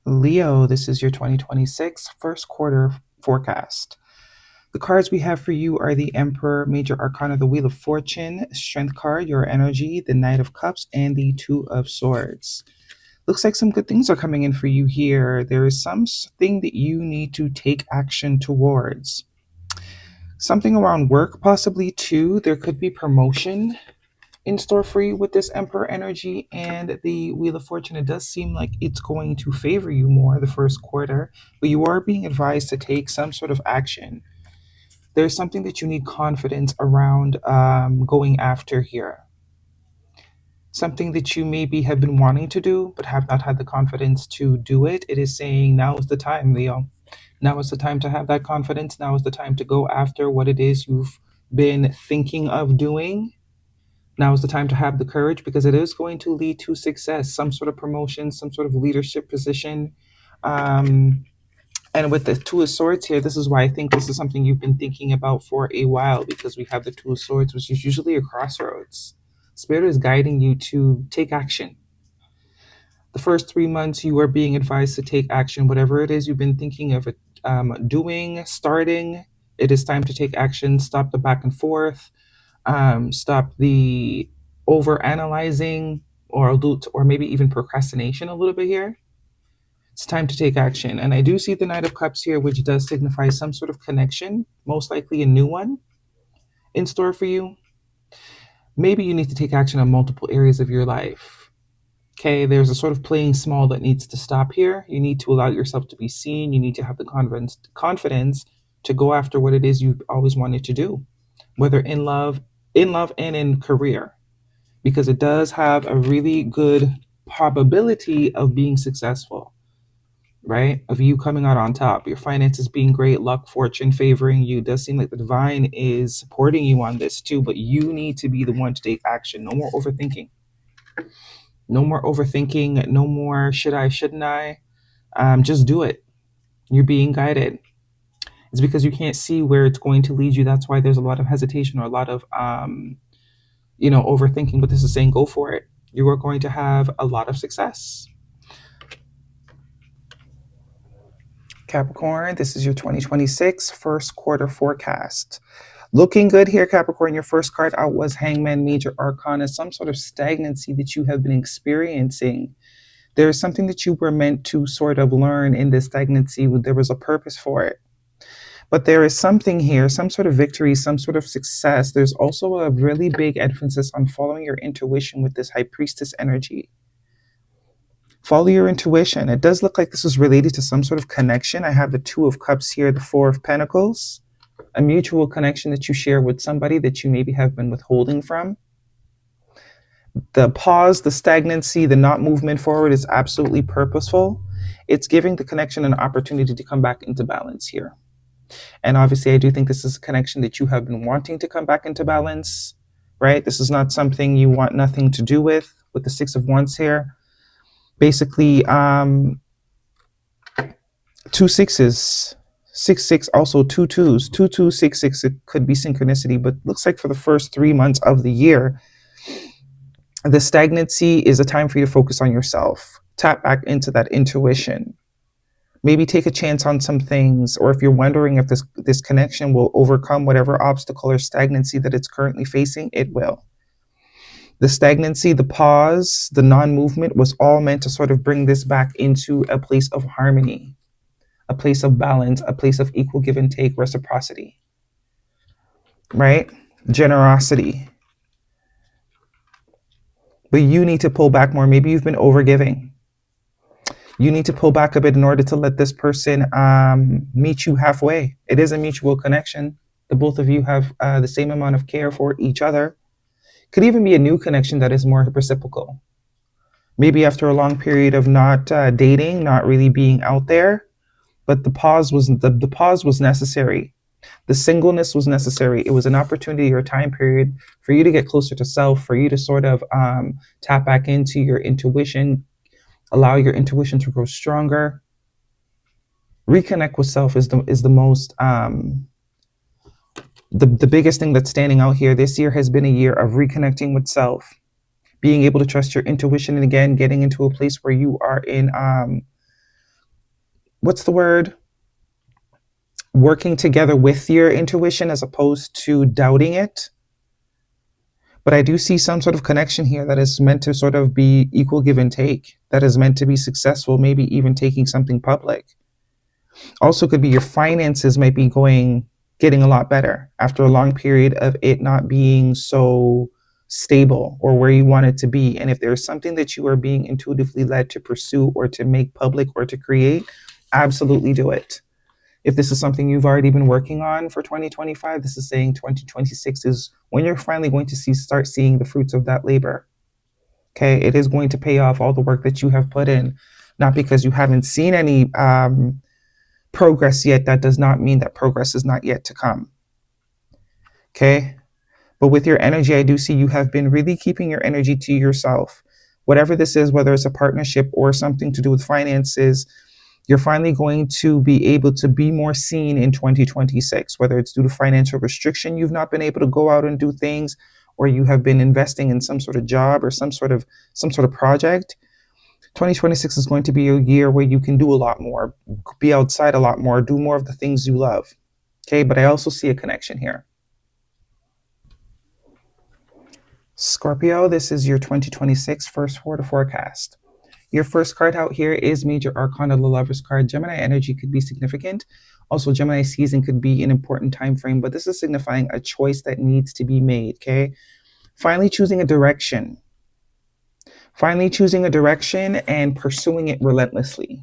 Leo, this is your 2026 first quarter forecast. The cards we have for you are the Emperor, Major Arcana, the Wheel of Fortune, Strength card, your energy, the Knight of Cups, and the Two of Swords. Looks like some good things are coming in for you here. There is something that you need to take action towards. Something around work, possibly too. There could be promotion in store for you with this Emperor energy and the Wheel of Fortune. It does seem like it's going to favor you more the first quarter, but you are being advised to take some sort of action. There's something that you need confidence around going after here. Something that you maybe have been wanting to do, but have not had the confidence to do it. It is saying now is the time, Leo. Now is the time to have that confidence. Now is the time to go after what it is you've been thinking of doing. Now is the time to have the courage, because it is going to lead to success, some sort of promotion, some sort of leadership position. And with the Two of Swords here, this is why I think this is something you've been thinking about for a while, because we have the Two of Swords, which is usually a crossroads. Spirit is guiding you to take action. The first 3 months, you are being advised to take action. Whatever it is you've been thinking of doing, starting, it is time to take action. Stop the back and forth. Stop the over analyzing or maybe even procrastination a little bit here. It's time to take action. And I do see the Knight of Cups here, which does signify some sort of connection, most likely a new one in store for you. Maybe you need to take action on multiple areas of your life. Okay, there's a sort of playing small that needs to stop here. You need to allow yourself to be seen. You need to have the confidence to go after what it is you've always wanted to do, whether in love and in career, because it does have a really good probability of being successful, right? Of you coming out on top, your finances being great, luck, fortune favoring you. It does seem like the divine is supporting you on this too, but you need to be the one to take action. No more overthinking. No more overthinking. No more should I, shouldn't I? Just do it. You're being guided. It's because you can't see where it's going to lead you. That's why there's a lot of hesitation or a lot of overthinking. But this is saying go for it. You are going to have a lot of success. Capricorn, this is your 2026 first quarter forecast. Looking good here, Capricorn. Your first card out was Hangman, Major Arcana, some sort of stagnancy that you have been experiencing. There is something that you were meant to sort of learn in this stagnancy. There was a purpose for it. But there is something here, some sort of victory, some sort of success. There's also a really big emphasis on following your intuition with this High Priestess energy. Follow your intuition. It does look like this is related to some sort of connection. I have the Two of Cups here, the Four of Pentacles, a mutual connection that you share with somebody that you maybe have been withholding from. The pause, the stagnancy, the not movement forward is absolutely purposeful. It's giving the connection an opportunity to come back into balance here. And obviously, I do think this is a connection that you have been wanting to come back into balance, right? This is not something you want nothing to do with the Six of Wands here. Basically, 2 sixes, 6 6, also 2 2s, 2 2 6 6. It could be synchronicity, but looks like for the first 3 months of the year, the stagnancy is a time for you to focus on yourself. Tap back into that intuition. Maybe take a chance on some things, or if you're wondering if this connection will overcome whatever obstacle or stagnancy that it's currently facing, it will. The stagnancy, the pause, the non-movement was all meant to sort of bring this back into a place of harmony, a place of balance, a place of equal give and take, reciprocity, right? Generosity. But you need to pull back more. Maybe you've been overgiving. You need to pull back a bit in order to let this person meet you halfway. It is a mutual connection. The both of you have the same amount of care for each other. Could even be a new connection that is more reciprocal. Maybe after a long period of not dating, not really being out there, but the pause was necessary. The singleness was necessary. It was an opportunity or a time period for you to get closer to self, for you to sort of tap back into your intuition, allow your intuition to grow stronger. Reconnect with self is the most the biggest thing that's standing out here. This year has been a year of reconnecting with self, being able to trust your intuition, and again, getting into a place where you are in what's the word? Working together with your intuition as opposed to doubting it. But I do see some sort of connection here that is meant to sort of be equal give and take, that is meant to be successful, maybe even taking something public. Also could be your finances might be getting a lot better after a long period of it not being so stable or where you want it to be. And if there's something that you are being intuitively led to pursue or to make public or to create, absolutely do it. If this is something you've already been working on for 2025, this is saying 2026 is when you're finally going to start seeing the fruits of that labor. Okay, it is going to pay off all the work that you have put in, not because you haven't seen any progress yet. That does not mean that progress is not yet to come. Okay, but with your energy, I do see you have been really keeping your energy to yourself. Whatever this is, whether it's a partnership or something to do with finances, you're finally going to be able to be more seen in 2026, whether it's due to financial restriction, you've not been able to go out and do things, or you have been investing in some sort of job or some sort of project. 2026 is going to be a year where you can do a lot more, be outside a lot more, do more of the things you love. Okay, but I also see a connection here. Scorpio, this is your 2026 first quarter forecast. Your first card out here is Major Arcana, the Lover's card. Gemini energy could be significant. Also, Gemini season could be an important time frame, but this is signifying a choice that needs to be made, okay? Finally choosing a direction. Finally choosing a direction and pursuing it relentlessly.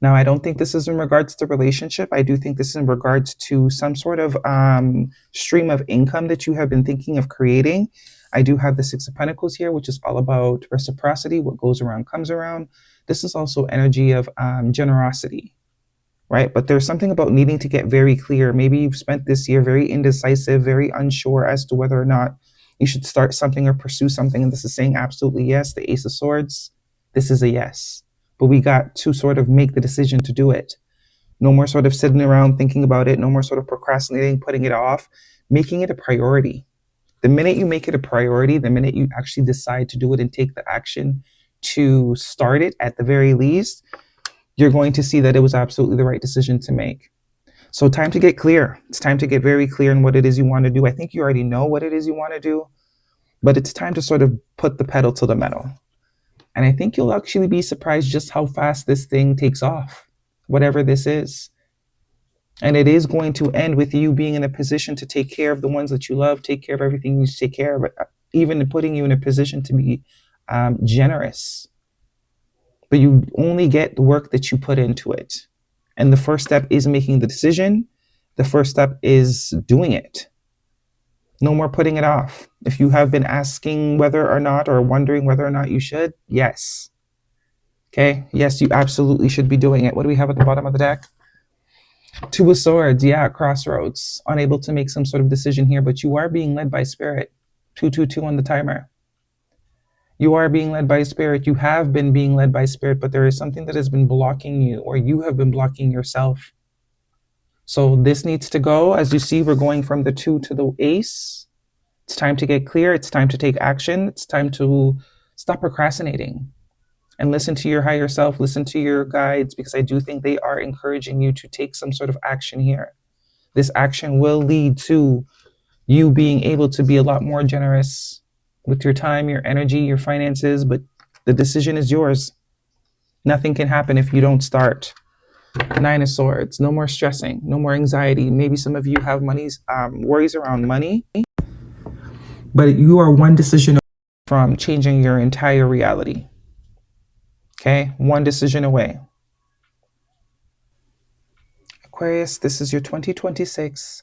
Now, I don't think this is in regards to relationship. I do think this is in regards to some sort of stream of income that you have been thinking of creating. I do have the Six of Pentacles here, which is all about reciprocity. What goes around comes around. This is also energy of generosity, right? But there's something about needing to get very clear. Maybe you've spent this year very indecisive, very unsure as to whether or not you should start something or pursue something. And this is saying absolutely yes. The Ace of Swords, this is a yes. But we got to sort of make the decision to do it. No more sort of sitting around thinking about it. No more sort of procrastinating, putting it off, making it a priority. The minute you make it a priority, the minute you actually decide to do it and take the action to start it at the very least, you're going to see that it was absolutely the right decision to make. So time to get clear. It's time to get very clear in what it is you want to do. I think you already know what it is you want to do, but it's time to sort of put the pedal to the metal. And I think you'll actually be surprised just how fast this thing takes off, whatever this is. And it is going to end with you being in a position to take care of the ones that you love, take care of everything you need to take care of, even putting you in a position to be generous. But you only get the work that you put into it. And the first step is making the decision. The first step is doing it. No more putting it off. If you have been asking whether or not, or wondering whether or not you should, yes. Okay, yes, you absolutely should be doing it. What do we have at the bottom of the deck? Two of Swords, yeah, crossroads, unable to make some sort of decision here, but you are being led by spirit. 222 on the timer. You are being led by spirit. You have been being led by spirit, but there is something that has been blocking you, or you have been blocking yourself. So this needs to go. As you see, we're going from the 2 to the Ace. It's time to get clear. It's time to take action. It's time to stop procrastinating. And listen to your higher self, listen to your guides, because I do think they are encouraging you to take some sort of action here. This action will lead to you being able to be a lot more generous with your time, your energy, your finances, but the decision is yours. Nothing can happen if you don't start. 9 of Swords, no more stressing, no more anxiety. Maybe some of you have worries around money, but you are one decision from changing your entire reality. Okay, one decision away. Aquarius, this is your 2026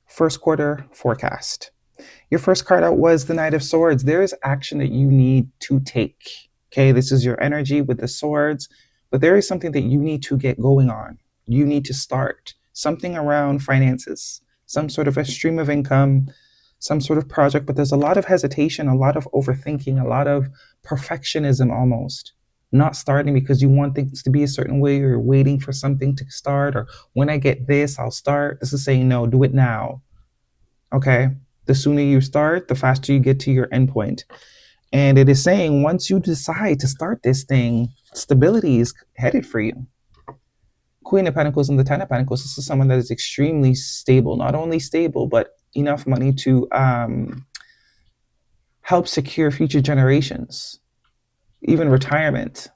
first quarter forecast. Your first card out was the Knight of Swords. There is action that you need to take. Okay, this is your energy with the swords, but there is something that you need to get going on. You need to start something around finances, some sort of a stream of income, some sort of project, but there's a lot of hesitation, a lot of overthinking, a lot of perfectionism almost. Not starting because you want things to be a certain way, or you're waiting for something to start, or when I get this, I'll start. This is saying, no, do it now. Okay? The sooner you start, the faster you get to your endpoint. And it is saying, once you decide to start this thing, stability is headed for you. Queen of Pentacles and the Ten of Pentacles. This is someone that is extremely stable, not only stable, but enough money to help secure future generations, even retirement.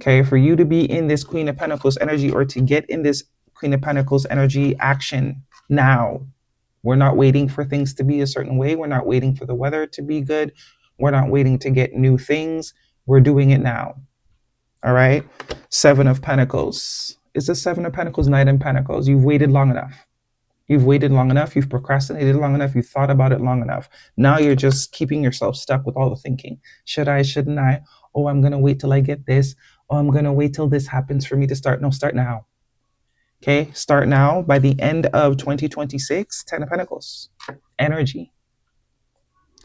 Okay, for you to be in this Queen of Pentacles energy, or to get in this Queen of Pentacles energy action now. We're not waiting for things to be a certain way. We're not waiting for the weather to be good. We're not waiting to get new things. We're doing it now. All right. Seven of Pentacles. It's the Seven of Pentacles, Knight of Pentacles. You've waited long enough. You've waited long enough. You've procrastinated long enough. You've thought about it long enough. Now you're just keeping yourself stuck with all the thinking. Should I? Shouldn't I? Oh, I'm going to wait till I get this. Oh, I'm going to wait till this happens for me to start. No, start now. Okay, start now. By the end of 2026, Ten of Pentacles energy.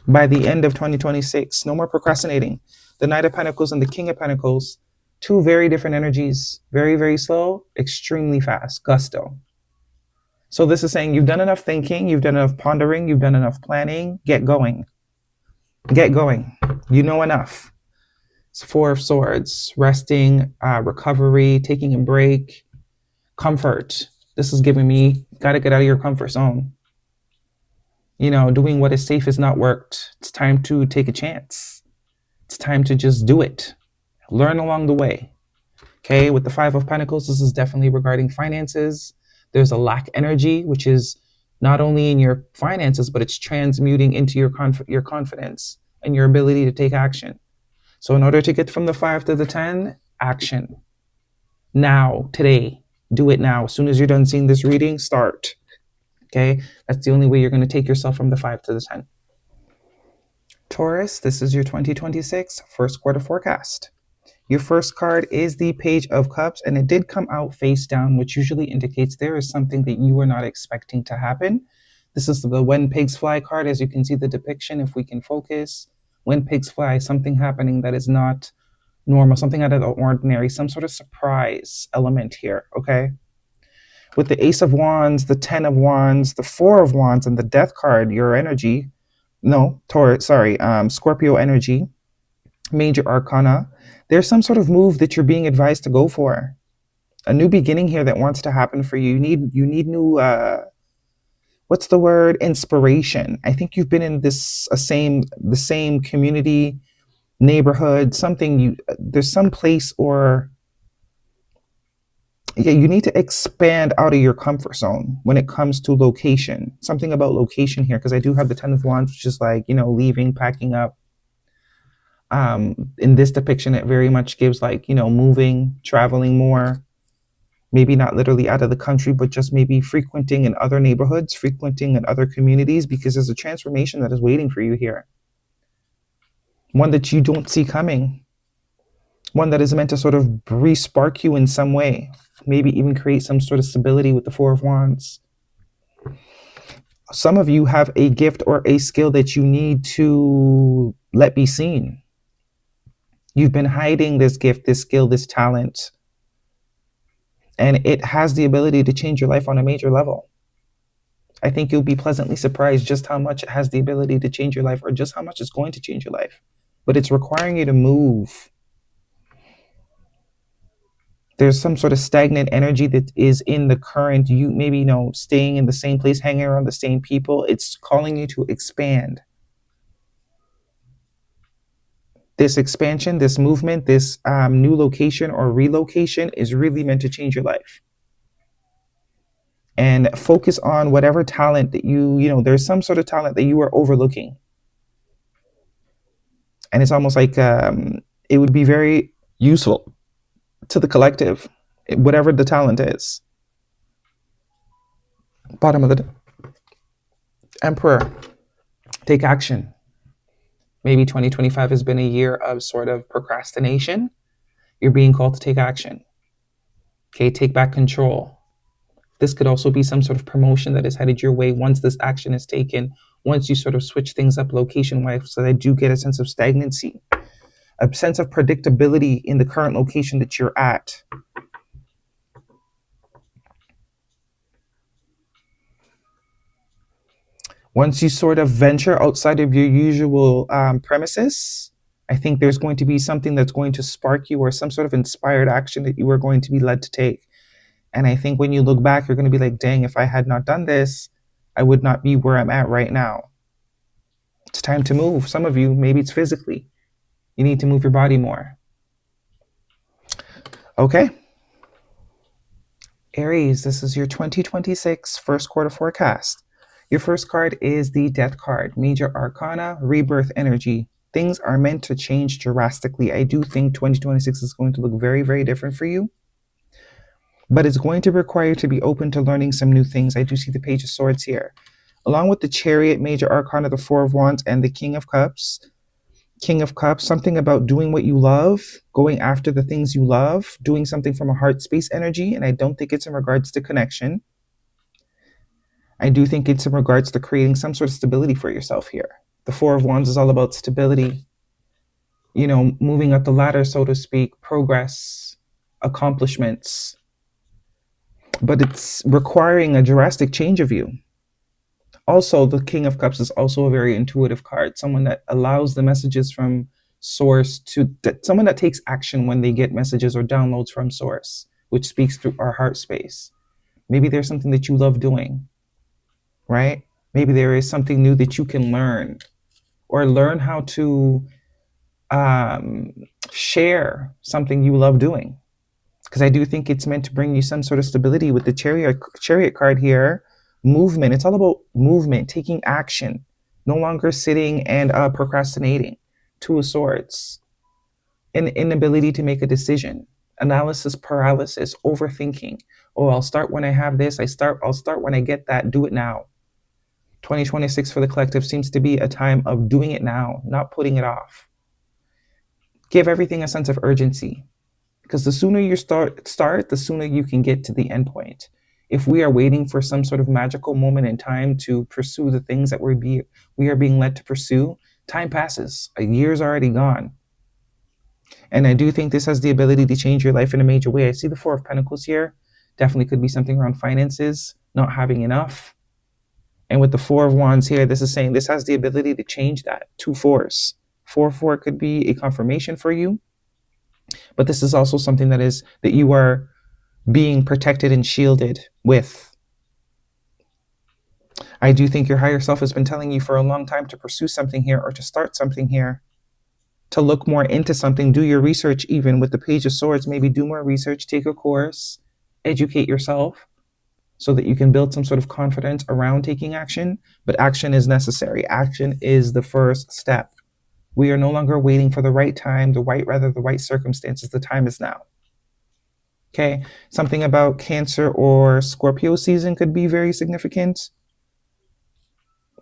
By the end of 2026, no more procrastinating. The Knight of Pentacles and the King of Pentacles, two very different energies. Very, very slow, extremely fast, gusto. So this is saying you've done enough thinking, you've done enough pondering, you've done enough planning. Get going. Get going. You know enough. It's Four of Swords, resting, recovery, taking a break. Comfort. This is giving me, got to get out of your comfort zone. You know, doing what is safe has not worked. It's time to take a chance. It's time to just do it. Learn along the way. Okay, with the Five of Pentacles, this is definitely regarding finances. There's a lack energy, which is not only in your finances, but it's transmuting into your confidence and your ability to take action. So in order to get from the 5 to the 10, action. Now, today. Do it now. As soon as you're done seeing this reading, start. Okay? That's the only way you're going to take yourself from the 5 to the 10. Taurus, this is your 2026 first quarter forecast. Your first card is the Page of Cups, and it did come out face down, which usually indicates there is something that you were not expecting to happen. This is the When Pigs Fly card. As you can see the depiction, if we can focus. When pigs fly, something happening that is not normal, something out of the ordinary, some sort of surprise element here, okay? With the Ace of Wands, the 10 of Wands, the 4 of Wands, and the Death card, your energy, Scorpio energy, Major Arcana, there's some sort of move that you're being advised to go for. A new beginning here that wants to happen for you. You need new, what's the word? Inspiration. I think you've been in the same community, neighborhood, there's some place, or you need to expand out of your comfort zone when it comes to location. Something about location here, because I do have the 10 of Wands, which is like, leaving, packing up. In this depiction, it very much gives like, moving, traveling more, maybe not literally out of the country, but just maybe frequenting in other neighborhoods, frequenting in other communities, because there's a transformation that is waiting for you here. One that you don't see coming. One that is meant to sort of re-spark you in some way. Maybe even create some sort of stability with the 4 of Wands. Some of you have a gift or a skill that you need to let be seen. You've been hiding this gift, this skill, this talent. And it has the ability to change your life on a major level. I think you'll be pleasantly surprised just how much it has the ability to change your life, or just how much it's going to change your life. But it's requiring you to move. There's some sort of stagnant energy that is in the current, you maybe, staying in the same place, hanging around the same people. It's calling you to expand. This expansion, this movement, this new location or relocation is really meant to change your life. And focus on whatever talent that there's some sort of talent that you are overlooking. And it's almost like it would be very useful to the collective, whatever the talent is. Bottom of the Emperor, take action. Maybe 2025 has been a year of sort of procrastination. You're being called to take action. Okay, take back control. This could also be some sort of promotion that is headed your way once this action is taken, once you sort of switch things up location-wise, so that you get a sense of stagnancy, a sense of predictability in the current location that you're at. Once you sort of venture outside of your usual premises, I think there's going to be something that's going to spark you, or some sort of inspired action that you are going to be led to take. And I think when you look back, you're going to be like, dang, if I had not done this, I would not be where I'm at right now. It's time to move. Some of you, maybe it's physically. You need to move your body more. Okay. Aries, this is your 2026 first quarter forecast. Your first card is the Death card, Major Arcana, Rebirth Energy. Things are meant to change drastically. I do think 2026 is going to look very, very different for you, but it's going to require you to be open to learning some new things. I do see the Page of Swords here. Along with the Chariot, Major Arcana, the Four of Wands, and the King of Cups, something about doing what you love, going after the things you love, doing something from a heart space energy. And I don't think it's in regards to connection. I do think it's in regards to creating some sort of stability for yourself here. The Four of Wands is all about stability, moving up the ladder, so to speak, progress, accomplishments. But it's requiring a drastic change of you. Also, the King of Cups is also a very intuitive card, someone that allows the messages from source someone that takes action when they get messages or downloads from source, which speaks through our heart space. Maybe there's something that you love doing, right? Maybe there is something new that you can learn, or learn how to share something you love doing. Because I do think it's meant to bring you some sort of stability with the chariot card here. Movement. It's all about movement, taking action, no longer sitting and procrastinating. Two of Swords. An inability to make a decision. Analysis paralysis, overthinking. Oh, I'll start when I have this. I'll start when I get that. Do it now. 2026 for the collective seems to be a time of doing it now, not putting it off. Give everything a sense of urgency, because the sooner you start, the sooner you can get to the end point. If we are waiting for some sort of magical moment in time to pursue the things that we are being led to pursue, time passes. A year's already gone. And I do think this has the ability to change your life in a major way. I see the Four of Pentacles here. Definitely could be something around finances, not having enough. And with the Four of Wands here, this is saying this has the ability to change that. 2 4s. 4 could be a confirmation for you. But this is also something that you are being protected and shielded with. I do think your higher self has been telling you for a long time to pursue something here, or to start something here, to look more into something, do your research. Even with the Page of Swords, maybe do more research, take a course, educate yourself, so that you can build some sort of confidence around taking action. But action is necessary. Action is the first step. We are no longer waiting for the right time, the right circumstances. The time is now. Okay, something about Cancer or Scorpio season could be very significant.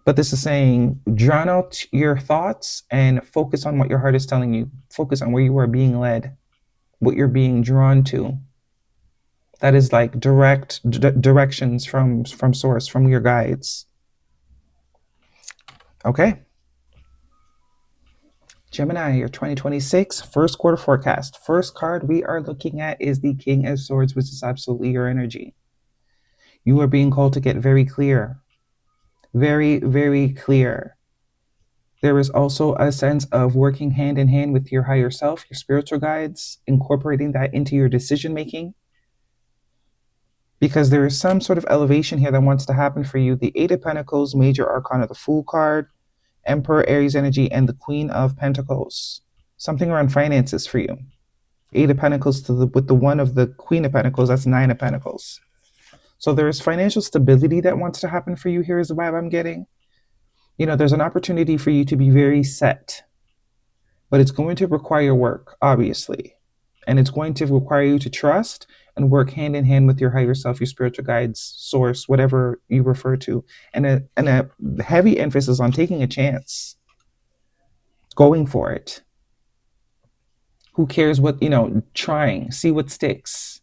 But this is saying, drown out your thoughts and focus on what your heart is telling you. Focus on where you are being led, what you're being drawn to. That is like directions from source, from your guides. Okay. Gemini, your 2026 first quarter forecast. First card we are looking at is the King of Swords, which is absolutely your energy. You are being called to get very clear. Very, very clear. There is also a sense of working hand in hand with your higher self, your spiritual guides, incorporating that into your decision making. Because there is some sort of elevation here that wants to happen for you. The Eight of Pentacles, Major Arcana, the Fool card, Emperor, Aries energy, and the Queen of Pentacles. Something around finances for you. Eight of Pentacles with the one of the Queen of Pentacles, that's Nine of Pentacles. So there is financial stability that wants to happen for you. Here is the vibe I'm getting. There's an opportunity for you to be very set, but it's going to require work, obviously. And it's going to require you to trust and work hand in hand with your higher self, your spiritual guides, source, whatever you refer to. And a heavy emphasis on taking a chance, going for it. Who cares what, trying, see what sticks.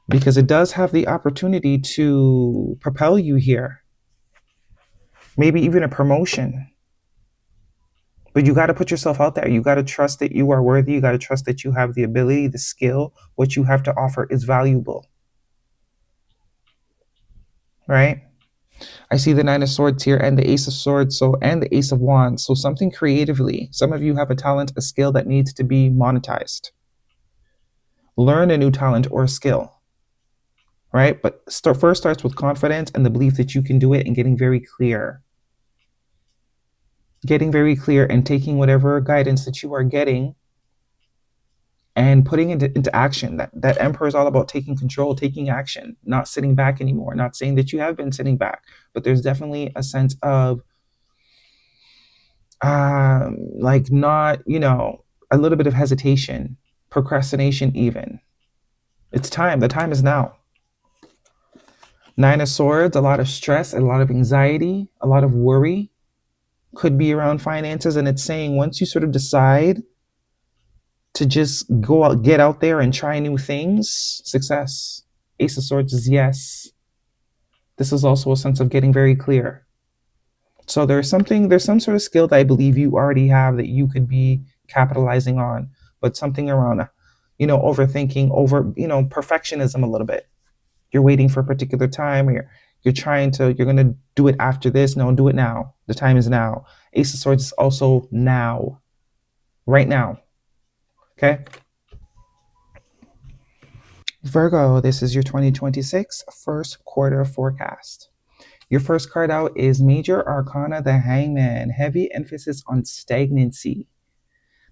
Because it does have the opportunity to propel you here. Maybe even a promotion. But you got to put yourself out there. You got to trust that you are worthy. You got to trust that you have the ability, the skill. What you have to offer is valuable. Right? I see the Nine of Swords here and the Ace of Swords, so and the Ace of Wands. So something creatively. Some of you have a talent, a skill that needs to be monetized. Learn a new talent or a skill, right? But first starts with confidence and the belief that you can do it and getting very clear. Getting very clear and taking whatever guidance that you are getting and putting it into action. That Emperor is all about taking control, taking action, not sitting back anymore. Not saying that you have been sitting back, but there's definitely a sense of like not, a little bit of hesitation, procrastination even. It's time. The time is now. Nine of Swords, a lot of stress, a lot of anxiety, a lot of worry could be around finances. And it's saying once you sort of decide to just go out, get out there and try new things, success. Ace of Swords is yes. This is also a sense of getting very clear. So there's some sort of skill that I believe you already have that you could be capitalizing on, but something around, overthinking, perfectionism a little bit. You're waiting for a particular time, or you're going to do it after this. No, do it now. The time is now. Ace of Swords is also now, right now. Okay. Virgo, this is your 2026 first quarter forecast. Your first card out is Major Arcana, the Hangman. Heavy emphasis on stagnancy.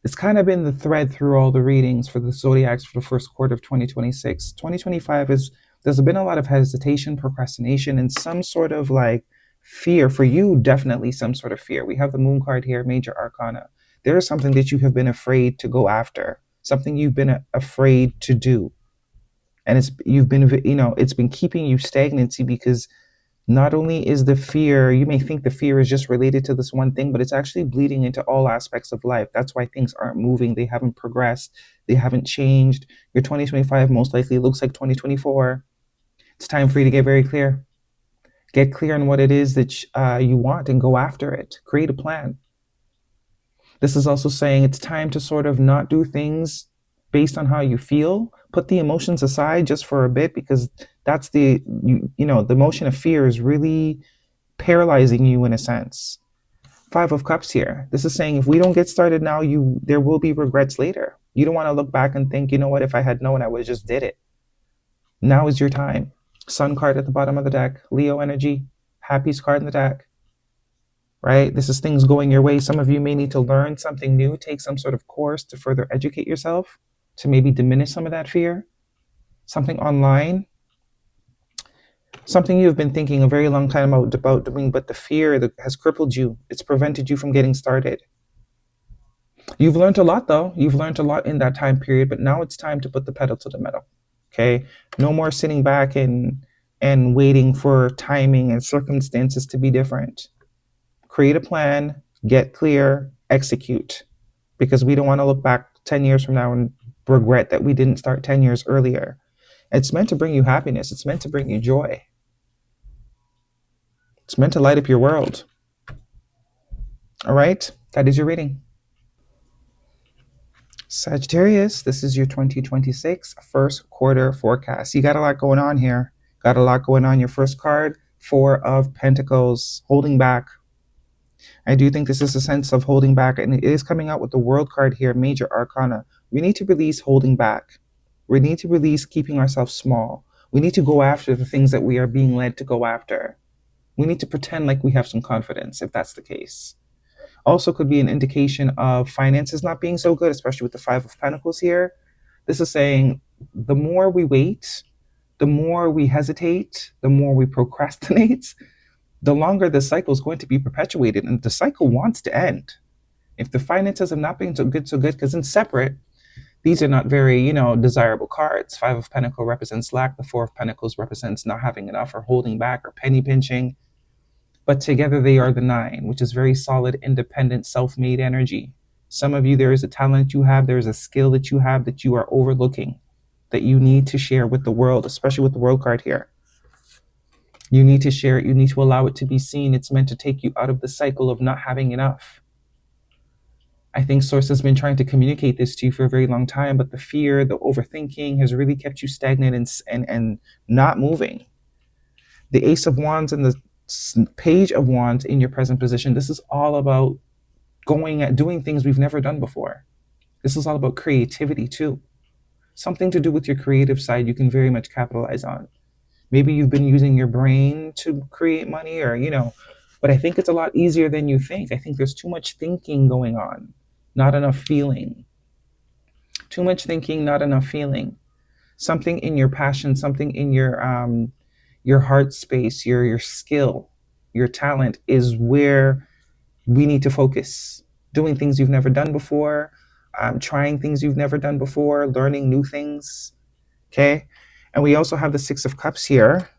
It's kind of been the thread through all the readings for the zodiacs for the first quarter of 2026. 2025 there's been a lot of hesitation, procrastination, and some sort of like fear. For you, definitely some sort of fear. We have the Moon card here, Major Arcana. There is something that you have been afraid to go after, something you've been afraid to do. And it's been keeping you stagnancy because not only is the fear, you may think the fear is just related to this one thing, but it's actually bleeding into all aspects of life. That's why things aren't moving. They haven't progressed. They haven't changed. Your 2025 most likely looks like 2024. It's time for you to get very clear. Get clear on what it is that you want and go after it. Create a plan. This is also saying it's time to sort of not do things based on how you feel. Put the emotions aside just for a bit, because that's the emotion of fear is really paralyzing you in a sense. Five of Cups here. This is saying if we don't get started now, there will be regrets later. You don't want to look back and think, you know what, if I had known, I would have just did it. Now is your time. Sun card at the bottom of the deck. Leo energy. Happiest card in the deck. Right? This is things going your way. Some of you may need to learn something new, take some sort of course to further educate yourself, to maybe diminish some of that fear. Something online. Something you've been thinking a very long time about doing, but the fear that has crippled you, it's prevented you from getting started. You've learned a lot, though. You've learned a lot in that time period, but now it's time to put the pedal to the metal. Okay? No more sitting back and waiting for timing and circumstances to be different. Create a plan, get clear, execute. Because we don't want to look back 10 years from now and regret that we didn't start 10 years earlier. It's meant to bring you happiness. It's meant to bring you joy. It's meant to light up your world. All right, that is your reading. Sagittarius, this is your 2026 first quarter forecast. You got a lot going on here. Got a lot going on. Your first card, Four of Pentacles, holding back. I do think this is a sense of holding back, and it is coming out with the World card here, Major Arcana. We need to release holding back. We need to release keeping ourselves small. We need to go after the things that we are being led to go after. We need to pretend like we have some confidence, if that's the case. Also could be an indication of finances not being so good, especially with the Five of Pentacles here. This is saying the more we wait, the more we hesitate, the more we procrastinate, the longer the cycle is going to be perpetuated, and the cycle wants to end. If the finances have not been so good, because in separate, these are not very, desirable cards. Five of Pentacles represents lack. The Four of Pentacles represents not having enough or holding back or penny pinching. But together they are the Nine, which is very solid, independent, self-made energy. Some of you, there is a talent you have, there is a skill that you have that you are overlooking, that you need to share with the world, especially with the World card here. You need to share it. You need to allow it to be seen. It's meant to take you out of the cycle of not having enough. I think Source has been trying to communicate this to you for a very long time, but the fear, the overthinking has really kept you stagnant and not moving. The Ace of Wands and Page of Wands in your present position. This is all about doing things we've never done before. This is all about creativity too. Something to do with your creative side you can very much capitalize on. Maybe you've been using your brain to create money, or, but I think it's a lot easier than you think. I think there's too much thinking going on, not enough feeling. Too much thinking, not enough feeling. Something in your passion, something in your heart space, your skill, your talent is where we need to focus. Doing things you've never done before, trying things you've never done before, learning new things. Okay. And we also have the Six of Cups here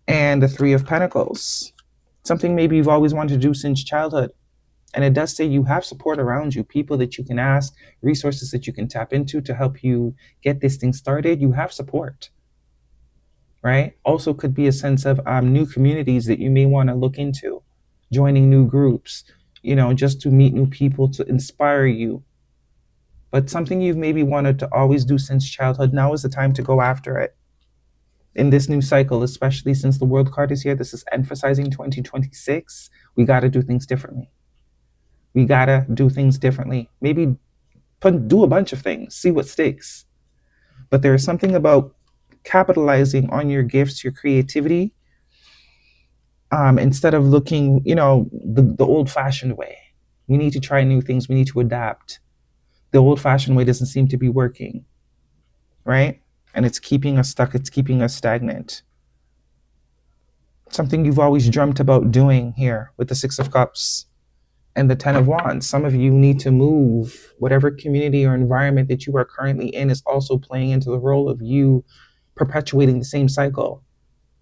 and the Three of Pentacles. Something maybe you've always wanted to do since childhood. And it does say you have support around you, people that you can ask, resources that you can tap into to help you get this thing started. You have support, right? Also could be a sense of new communities that you may want to look into, joining new groups, just to meet new people, to inspire you. But something you've maybe wanted to always do since childhood, now is the time to go after it. In this new cycle, especially since the World card is here, this is emphasizing 2026. We got to do things differently. We got to do things differently. Maybe do a bunch of things, see what sticks. But there's something about capitalizing on your gifts, your creativity, instead of looking, the old-fashioned way. We need to try new things. We need to adapt. The old-fashioned way doesn't seem to be working, right? And it's keeping us stuck. It's keeping us stagnant. Something you've always dreamt about doing here with the Six of Cups and the Ten of Wands. Some of you need to move. Whatever community or environment that you are currently in is also playing into the role of you perpetuating the same cycle.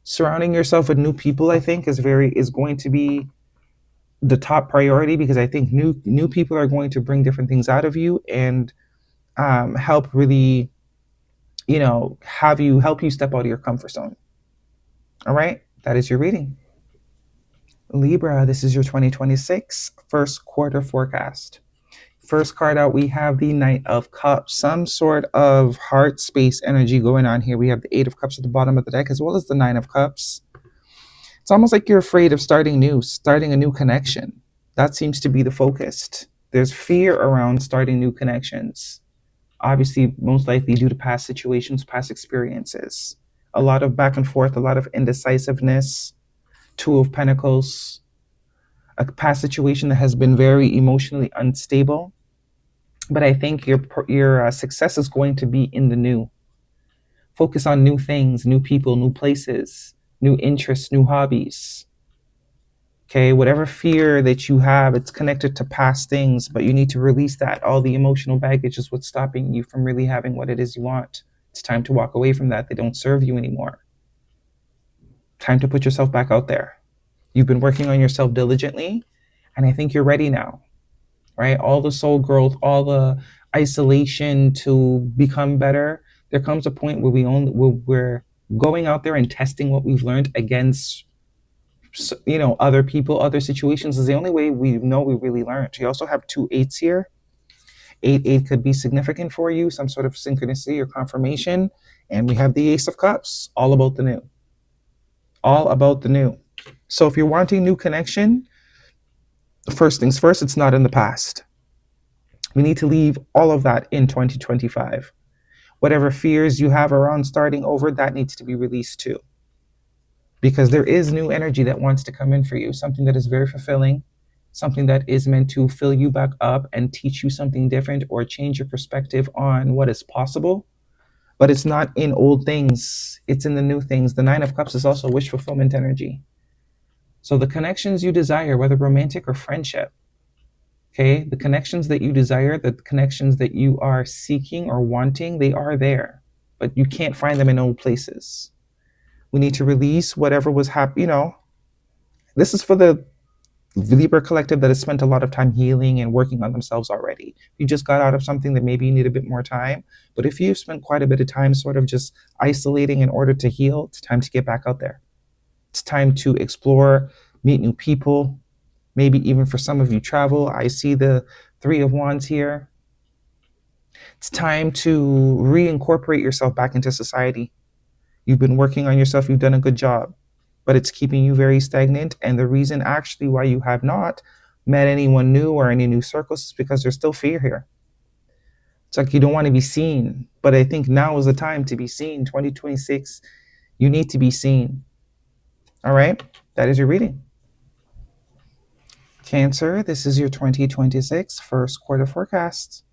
Surrounding yourself with new people, I think, is going to be the top priority, because I think new people are going to bring different things out of you and help really, help you step out of your comfort zone. All right, that is your reading. Libra, this is your 2026 first quarter forecast. First card out, we have the Knight of Cups. Some sort of heart space energy going on here. We have the Eight of Cups at the bottom of the deck, as well as the Nine of Cups. It's almost like you're afraid of starting a new connection. That seems to be the focus. There's fear around starting new connections. Obviously, most likely due to past situations, past experiences. A lot of back and forth, a lot of indecisiveness. Two of Pentacles. A past situation that has been very emotionally unstable. But I think your success is going to be in the new. Focus on new things, new people, new places, new interests, new hobbies. Okay, whatever fear that you have, it's connected to past things, but you need to release that. All the emotional baggage is what's stopping you from really having what it is you want. It's time to walk away from that. They don't serve you anymore. Time to put yourself back out there. You've been working on yourself diligently, and I think you're ready now, right? All the soul growth, all the isolation to become better. There comes a point where we're going out there and testing what we've learned against, other people, other situations. Is the only way we know we really learned. You also have 2 8s here. 8 could be significant for you, some sort of synchronicity or confirmation. And we have the Ace of Cups, all about the new. All about the new. So if you're wanting new connection, first things first, it's not in the past. We need to leave all of that in 2025. Whatever fears you have around starting over, that needs to be released too. Because there is new energy that wants to come in for you, something that is very fulfilling, something that is meant to fill you back up and teach you something different or change your perspective on what is possible. But it's not in old things, it's in the new things. The Nine of Cups is also wish fulfillment energy. So the connections you desire, whether romantic or friendship, okay, the connections that you desire, the connections that you are seeking or wanting, they are there, but you can't find them in old places. We need to release whatever was happening. This is for the Libra collective that has spent a lot of time healing and working on themselves already. You just got out of something that maybe you need a bit more time. But if you've spent quite a bit of time sort of just isolating in order to heal, it's time to get back out there. It's time to explore, meet new people, maybe even for some of you travel. I see the Three of Wands here. It's time to reincorporate yourself back into society. You've been working on yourself. You've done a good job. but it's keeping you very stagnant. And the reason actually why you have not met anyone new or any new circles is because there's still fear here. It's like you don't want to be seen, but I think now is the time to be seen. 2026, you need to be seen. All right, that is your reading. Cancer, this is your 2026 first quarter forecast.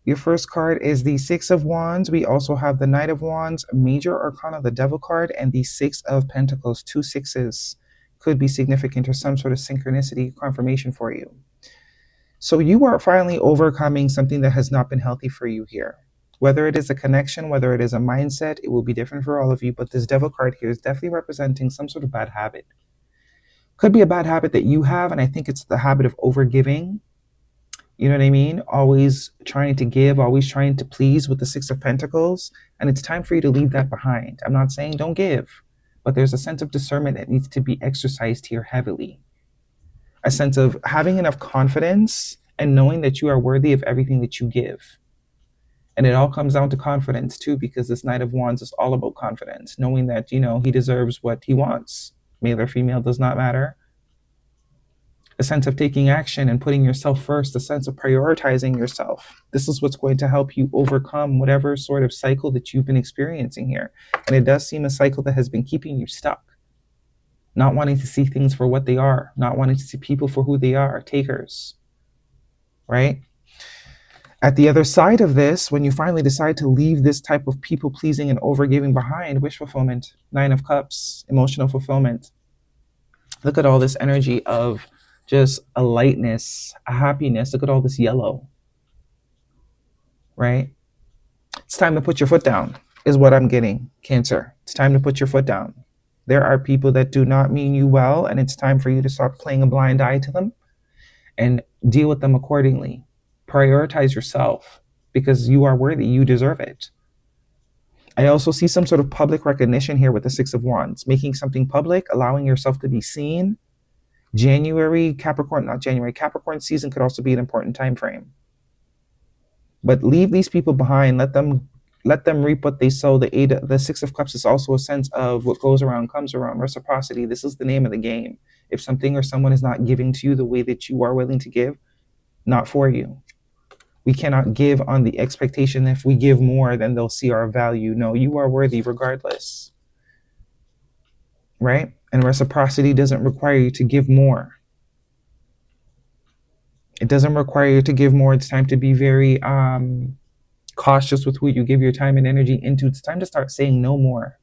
Your first card is the Six of Wands. We also have the Knight of Wands, Major Arcana, the Devil card, and the Six of Pentacles. 2 sixes could be significant or some sort of synchronicity confirmation for you. So you are finally overcoming something that has not been healthy for you here. Whether it is a connection, whether it is a mindset, it will be different for all of you. But this Devil card here is definitely representing some sort of bad habit. Could be a bad habit that you have, and I think it's the habit of overgiving. You know what I mean? Always trying to give, always trying to please with the Six of Pentacles. And it's time for you to leave that behind. I'm not saying don't give, but there's a sense of discernment that needs to be exercised here heavily. A sense of having enough confidence and knowing that you are worthy of everything that you give. And it all comes down to confidence too, because this Knight of Wands is all about confidence, knowing that, you know, he deserves what he wants. Male or female does not matter. A sense of taking action and putting yourself first, a sense of prioritizing yourself. This is what's going to help you overcome whatever sort of cycle that you've been experiencing here. And it does seem a cycle that has been keeping you stuck. Not wanting to see things for what they are, not wanting to see people for who they are, takers, right? At the other side of this, when you finally decide to leave this type of people-pleasing and overgiving behind, wish fulfillment, Nine of Cups, emotional fulfillment. Look at all this energy of just a lightness, a happiness. Look at all this yellow, right? It's time to put your foot down, is what I'm getting, Cancer. It's time to put your foot down. There are people that do not mean you well, and it's time for you to stop playing a blind eye to them and deal with them accordingly. Prioritize yourself because you are worthy. You deserve it. I also see some sort of public recognition here with the Six of Wands, making something public, allowing yourself to be seen. Capricorn season could also be an important time frame. But leave these people behind. Let them reap what they sow. The Six of Cups is also a sense of what goes around comes around. Reciprocity. This is the name of the game. If something or someone is not giving to you the way that you are willing to give, not for you. We cannot give on the expectation that if we give more, then they'll see our value. No, you are worthy regardless. Right? And reciprocity doesn't require you to give more. It doesn't require you to give more. It's time to be very cautious with who you give your time and energy into. It's time to start saying no more.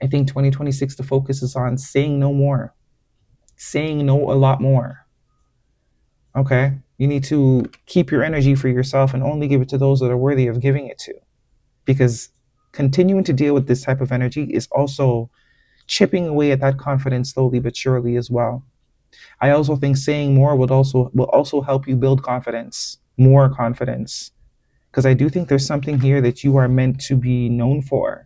I think 2026, the focus is on saying no more. Saying no a lot more. Okay? You need to keep your energy for yourself and only give it to those that are worthy of giving it to. Because continuing to deal with this type of energy is also chipping away at that confidence slowly but surely as well. I also think saying more will also help you build confidence, more confidence. Because I do think there's something here that you are meant to be known for.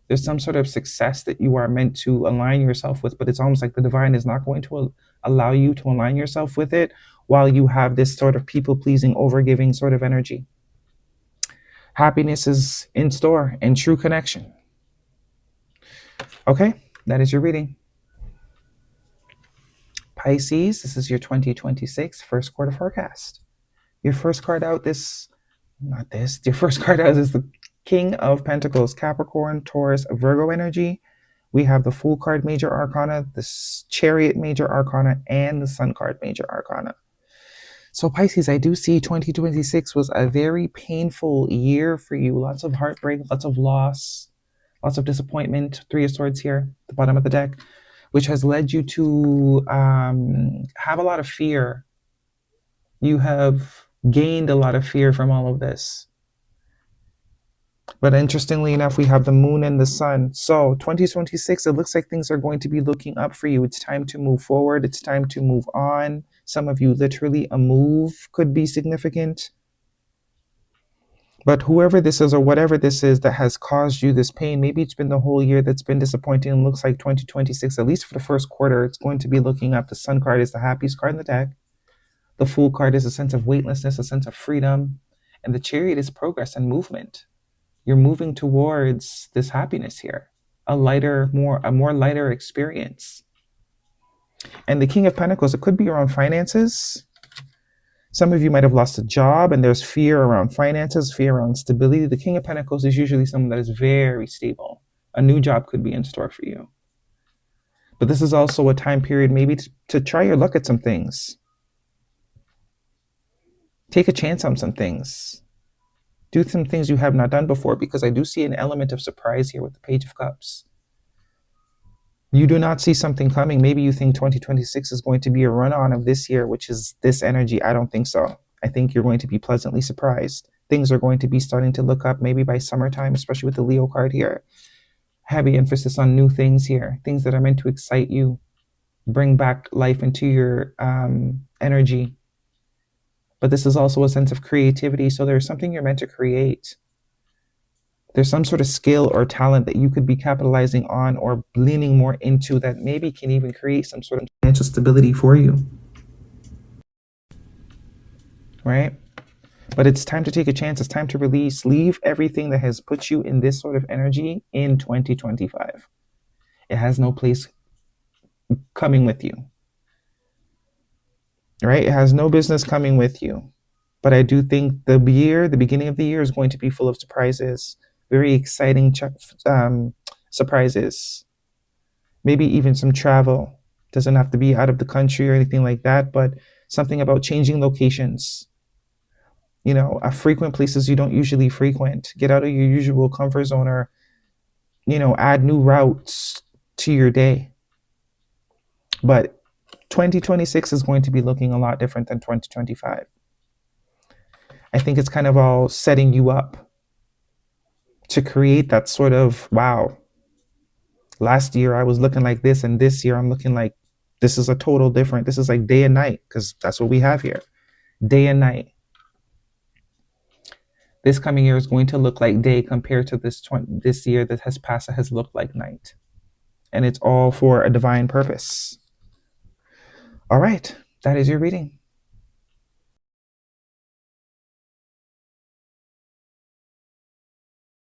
There's some sort of success that you are meant to align yourself with, but it's almost like the divine is not going to allow you to align yourself with it while you have this sort of people-pleasing, overgiving sort of energy. Happiness is in store and true connection. Okay, that is your reading. Pisces, this is your 2026 first quarter forecast. Your first card out your first card out is the King of Pentacles, Capricorn, Taurus, Virgo energy. We have the Fool card, Major Arcana, the Chariot, Major Arcana, and the Sun card, Major Arcana. So Pisces, I do see 2026 was a very painful year for you. Lots of heartbreak, lots of loss, lots of disappointment. Three of Swords here, the bottom of the deck, which has led you to have a lot of fear. You have gained a lot of fear from all of this. But interestingly enough, we have the Moon and the Sun. So 2026, it looks like things are going to be looking up for you. It's time to move forward. It's time to move on. Some of you, literally, a move could be significant. But whoever this is or whatever this is that has caused you this pain, maybe it's been the whole year that's been disappointing. It looks like 2026, at least for the first quarter, it's going to be looking up. The Sun card is the happiest card in the deck. The Fool card is a sense of weightlessness, a sense of freedom. And the Chariot is progress and movement. You're moving towards this happiness here. a more lighter experience. And the King of Pentacles, it could be around finances. Some of you might have lost a job and there's fear around finances, fear around stability. The King of Pentacles is usually someone that is very stable. A new job could be in store for you. But this is also a time period maybe to try your luck at some things. Take a chance on some things. Do some things you have not done before, because I do see an element of surprise here with the Page of Cups. You do not see something coming. Maybe you think 2026 is going to be a run-on of this year, which is this energy. I don't think so. I think you're going to be pleasantly surprised. Things are going to be starting to look up maybe by summertime, especially with the Leo card here. Heavy emphasis on new things here, things that are meant to excite you, bring back life into your energy. But this is also a sense of creativity. So there's something you're meant to create. There's some sort of skill or talent that you could be capitalizing on or leaning more into that maybe can even create some sort of financial stability for you. Right? But it's time to take a chance. It's time to release. Leave everything that has put you in this sort of energy in 2025. It has no place coming with you. Right? It has no business coming with you. But I do think the beginning of the year is going to be full of surprises. Very exciting surprises. Maybe even some travel. Doesn't have to be out of the country or anything like that, but something about changing locations. Frequent places you don't usually frequent. Get out of your usual comfort zone, or, add new routes to your day. But 2026 is going to be looking a lot different than 2025. I think it's kind of all setting you up to create that sort of, wow, last year I was looking like this, and this year I'm looking like this. Is a total different. This is like day and night, because that's what we have here. Day and night. This coming year is going to look like day compared to this year that has passed, that has looked like night. And it's all for a divine purpose. All right, that is your reading.